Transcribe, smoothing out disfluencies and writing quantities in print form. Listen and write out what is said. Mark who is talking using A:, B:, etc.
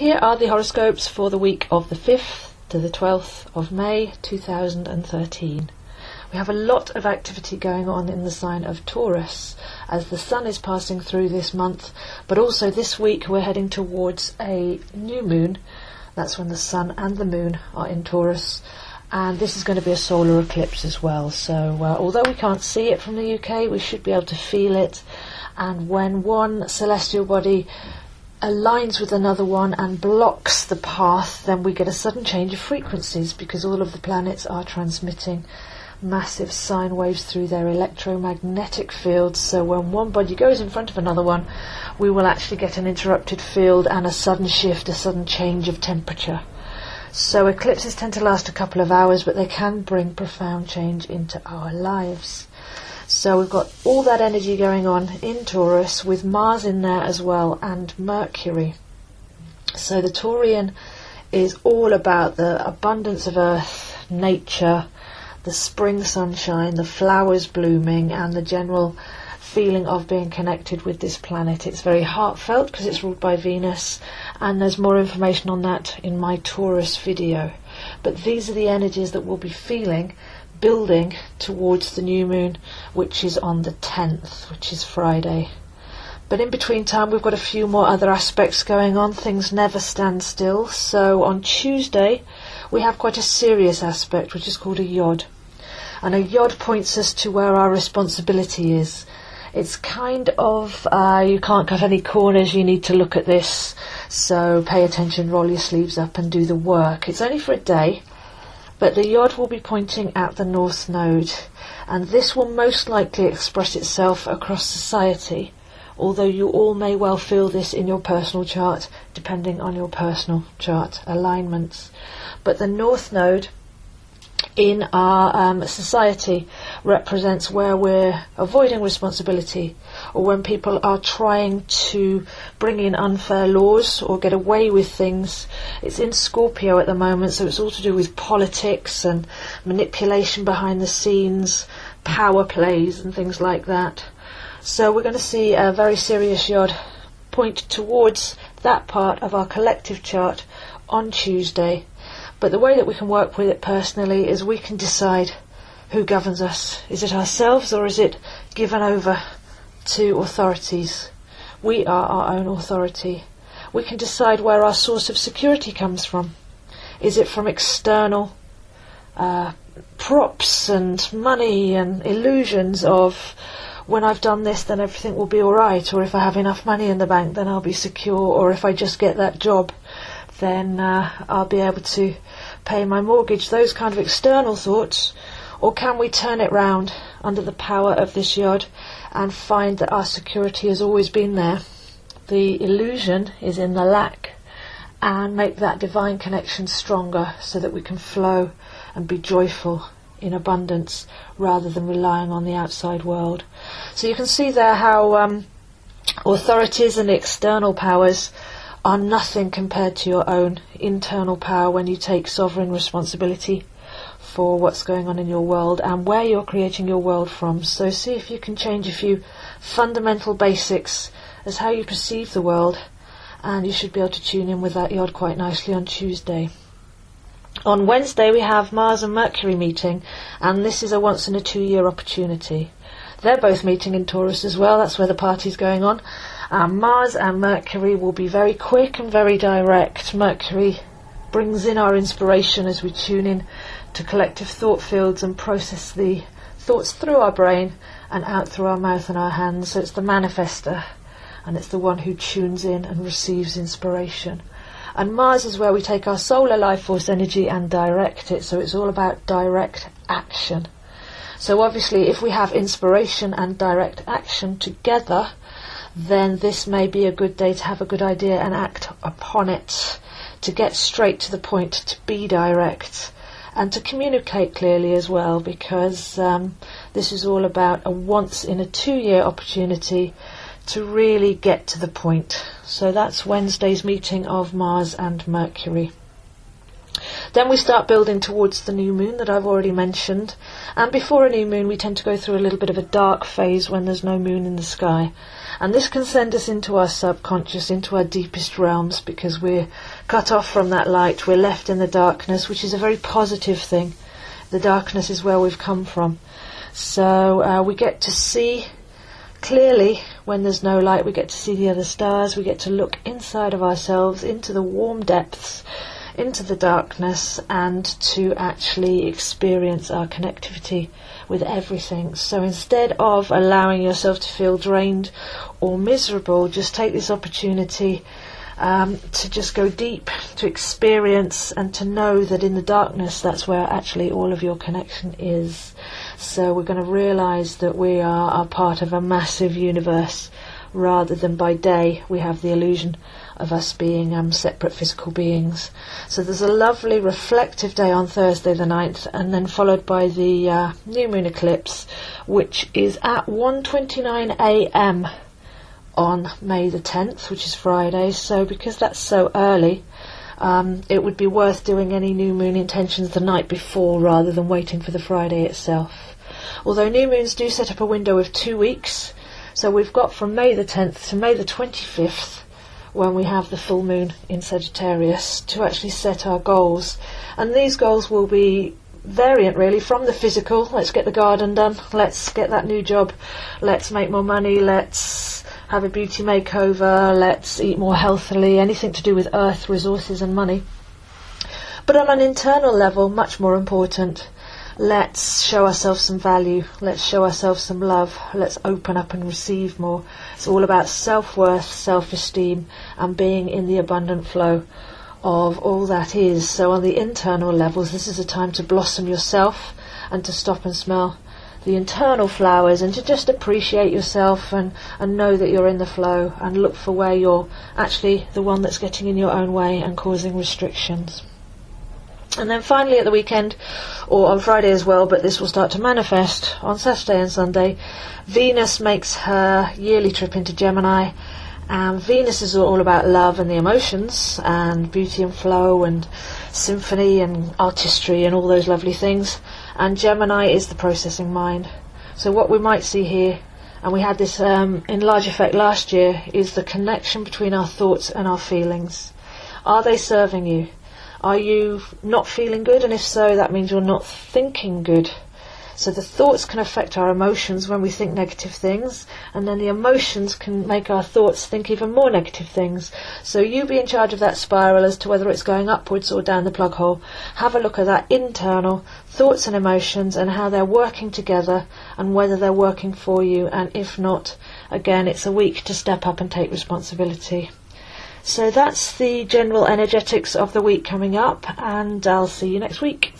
A: Here are the horoscopes for the week of the 5th to the 12th of May 2013. We have a lot of activity going on in the sign of Taurus as the sun is passing through this month, but also this week we're heading towards a new moon. That's when the sun and the moon are in Taurus, and this is going to be a solar eclipse as well. So although we can't see it from the UK, we should be able to feel it. And when one celestial body aligns with another one and blocks the path, then we get a sudden change of frequencies, because all of the planets are transmitting massive sine waves through their electromagnetic fields. So when one body goes in front of another one, we will actually get an interrupted field and a sudden shift, a sudden change of temperature. So eclipses tend to last a couple of hours, but they can bring profound change into our lives. So we've got all that energy going on in Taurus, with Mars in there as well, and Mercury. So the Taurian is all about the abundance of earth, nature, the spring sunshine, the flowers blooming, and the general feeling of being connected with this planet. It's very heartfelt because it's ruled by Venus, and there's more information on that in my Taurus video. But these are the energies that we'll be feeling building towards the new moon, which is on the 10th, which is Friday. But in between time we've got a few more other aspects going on. Things never stand still. So on Tuesday we have quite a serious aspect, which is called a yod. And a yod points us to where our responsibility is. It's kind of, you can't cut any corners, you need to look at this. So pay attention, roll your sleeves up and do the work. It's only for a day, but the yod will be pointing at the North Node. And this will most likely express itself across society, although you all may well feel this in your personal chart, depending on your personal chart alignments. But the North Node in our society represents where we're avoiding responsibility, or when people are trying to bring in unfair laws or get away with things. It's in Scorpio at the moment, so it's all to do with politics and manipulation behind the scenes, power plays and things like that. So we're going to see a very serious yod point towards that part of our collective chart on Tuesday. But the way that we can work with it personally is we can decide who governs us. Is it ourselves, or is it given over to authorities? We are our own authority. We can decide where our source of security comes from. Is it from external props and money and illusions of, when I've done this then everything will be alright, or if I have enough money in the bank then I'll be secure, or if I just get that job then I'll be able to pay my mortgage, those kind of external thoughts? Or can we turn it round under the power of this yod and find that our security has always been there? The illusion is in the lack, and make that divine connection stronger so that we can flow and be joyful in abundance rather than relying on the outside world. So you can see there how authorities and external powers are nothing compared to your own internal power when you take sovereign responsibility for what's going on in your world and where you're creating your world from. So see if you can change a few fundamental basics as how you perceive the world, and you should be able to tune in with that yod quite nicely on Tuesday. On Wednesday we have Mars and Mercury meeting, and this is a once in a 2-year opportunity. They're both meeting in Taurus as well, that's where the party's going on. Mars and Mercury will be very quick and very direct. Mercury brings in our inspiration as we tune in to collective thought fields and process the thoughts through our brain and out through our mouth and our hands. So it's the manifester, and it's the one who tunes in and receives inspiration. And Mars is where we take our solar life force energy and direct it, so it's all about direct action. So obviously if we have inspiration and direct action together, then this may be a good day to have a good idea and act upon it, to get straight to the point, to be direct, and to communicate clearly as well, because this is all about a once in a 2-year opportunity to really get to the point. So that's Wednesday's meeting of Mars and Mercury. Then we start building towards the new moon that I've already mentioned, and before a new moon we tend to go through a little bit of a dark phase when there's no moon in the sky, And this can send us into our subconscious, into our deepest realms, because we're cut off from that light. We're left in the darkness, which is a very positive thing. The darkness is where we've come from. So we get to see clearly when there's no light. We get to see the other stars. We get to look inside of ourselves, into the warm depths, into the darkness, and to actually experience our connectivity with everything. So instead of allowing yourself to feel drained or miserable, just take this opportunity to just go deep, to experience, and to know that in the darkness, that's where actually all of your connection is. So we're going to realise that we are a part of a massive universe, rather than by day we have the illusion of us being separate physical beings. So there's a lovely reflective day on Thursday the 9th, and then followed by the new moon eclipse, which is at 1:29 a.m. on May the 10th, which is Friday. So because that's so early, it would be worth doing any new moon intentions the night before rather than waiting for the Friday itself. Although new moons do set up a window of 2 weeks, so we've got from May the 10th to May the 25th, when we have the full moon in Sagittarius, to actually set our goals. And these goals will be variant really from the physical. Let's get the garden done, let's get that new job, let's make more money, let's have a beauty makeover, let's eat more healthily, anything to do with earth, resources and money. But on an internal level, much more important, let's show ourselves some value, let's show ourselves some love, let's open up and receive more. It's all about self-worth, self-esteem, and being in the abundant flow of all that is. So on the internal levels, this is a time to blossom yourself and to stop and smell the internal flowers, and to just appreciate yourself and know that you're in the flow, and look for where you're actually the one that's getting in your own way and causing restrictions. And then finally at the weekend, or on Friday as well, but this will start to manifest on Saturday and Sunday, Venus makes her yearly trip into Gemini. And Venus is all about love and the emotions and beauty and flow and symphony and artistry and all those lovely things. And Gemini is the processing mind. So what we might see here, and we had this in large effect last year, is the connection between our thoughts and our feelings. Are they serving you? Are you not feeling good? And if so, that means you're not thinking good. So the thoughts can affect our emotions when we think negative things, and then the emotions can make our thoughts think even more negative things. So you be in charge of that spiral as to whether it's going upwards or down the plug hole. Have a look at that internal thoughts and emotions and how they're working together, and whether they're working for you, and if not, again, it's a week to step up and take responsibility. So that's the general energetics of the week coming up, and I'll see you next week.